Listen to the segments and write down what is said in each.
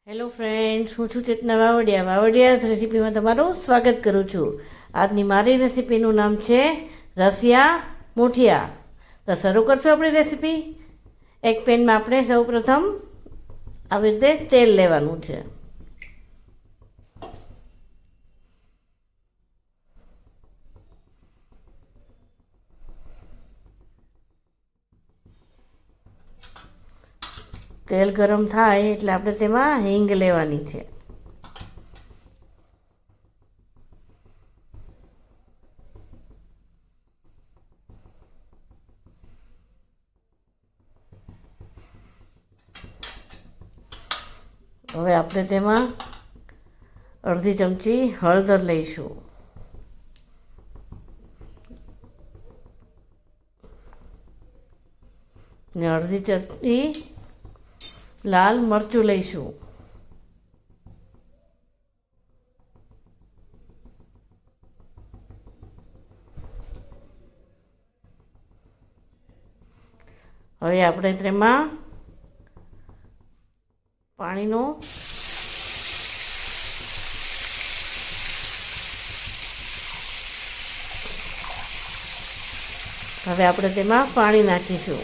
Hello friends, હું છું ચેતના વાવડિયા રેસીપીમાં તમારું સ્વાગત કરું છું. આજની મારી રેસીપીનું નામ છે રસિયા મૂઠિયા. તો શરૂ કરશું આપણી રેસીપી. એક પેનમાં આપણે સૌ પ્રથમ આવી રીતે તેલ લેવાનું છે. તેલ ગરમ થાય એટલે આપણે તેમાં હિંગ લેવાની છે. હવે આપણે તેમાં અડધી ચમચી હળદર લઈશું. ને અડધી ચમચી લાલ મરચું લઈશું. હવે આપણે તેમાં પાણીનો પાણી નાખીશું.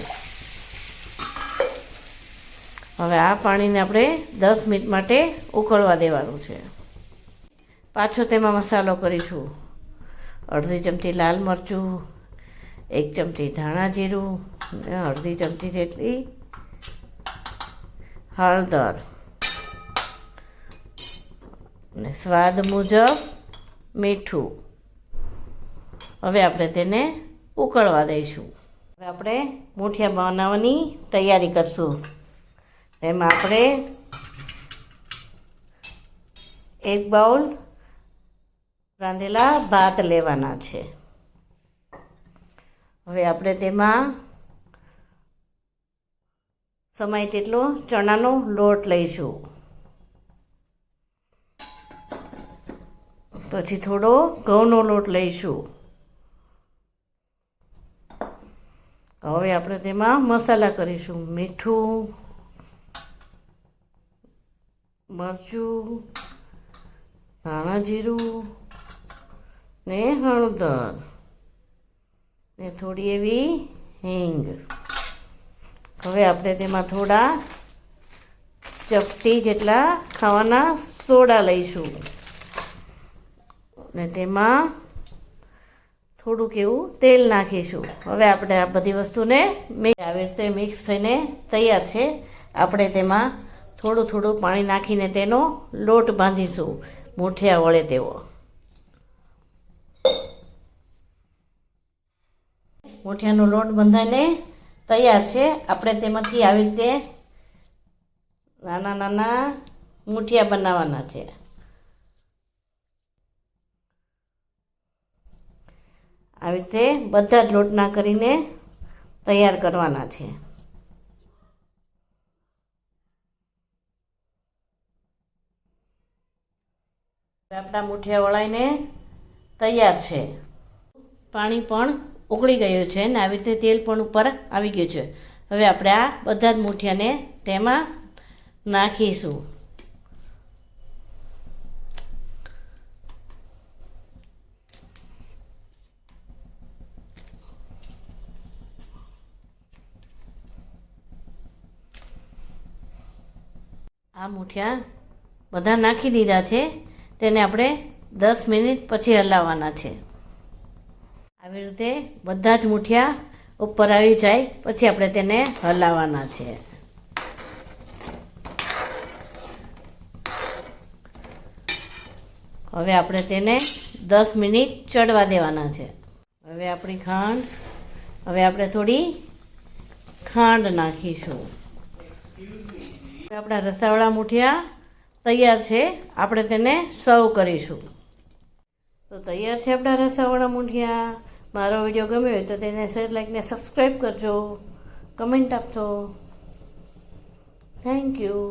હવે આ પાણીને આપણે 10 મિનિટ માટે ઉકળવા દેવાનું છે. પાછો તેમાં મસાલો કરીશું. અડધી ચમચી લાલ મરચું, 1 ચમચી ધાણા જીરું, અડધી ચમચી જેટલી હળદર અને સ્વાદ મુજબ મીઠું. હવે આપણે તેને ઉકળવા દઈશું. હવે આપણે મૂઠિયા બનાવવાની તૈયારી કરશું. તેમાં આપણે 1 બાઉલ રાંધેલા ભાત લેવાના છે. હવે આપણે તેમાં સમાય તેટલો ચણાનો લોટ લઈશું. પછી થોડો ઘઉંનો લોટ લઈશું. હવે આપણે તેમાં મસાલા કરીશું. મીઠું, મરચું, ધાણા જીરું ને હળદર ને થોડી એવી હિંગ. હવે આપણે તેમાં થોડા ચપટી જેટલા ખાવાના સોડા લઈશું ને તેમાં થોડુંક એવું તેલ નાખીશું. હવે આપણે આ બધી વસ્તુને આવી રીતે મિક્સ થઈને તૈયાર છે. આપણે તેમાં થોડું પાણી નાખીને તેનો લોટ બાંધીશું, મૂઠિયા વળે તેવો. મૂઠિયાનો લોટ બંધાઈને તૈયાર છે. આપણે તેમાંથી આવી રીતે નાના મૂઠિયા બનાવવાના છે. આવી રીતે બધા જ લોટના કરીને તૈયાર કરવાના છે. આપણા મૂઠિયા વળાઈને તૈયાર છે. પાણી પણ ઉકળી ગયું છે ને આવી રીતે તેલ પણ ઉપર આવી ગયું છે. હવે આપણે આ બધા જ મૂઠિયાને તેમાં નાખીશું. આ મૂઠિયા બધા નાખી દીધા છે. તેને આપણે 10 મિનિટ પછી હલાવવાના છે. આવી રીતે બધા જ મૂઠિયા ઉપર આવી જાય પછી આપણે તેને હલાવવાના છે. હવે આપણે તેને 10 મિનિટ ચડવા દેવાના છે. હવે આપણે થોડી ખાંડ નાખીશું. આપણા રસાવાળા મૂઠિયા તૈયાર છે. આપણે તેને સર્વ કરીશું. તો તૈયાર છે આપણા રસાવાળા મૂઠિયા. મારો વિડીયો ગમ્યો હોય તો તેને શેર, લાઈક ને સબસ્ક્રાઈબ કરજો. કમેન્ટ આપજો. Thank you.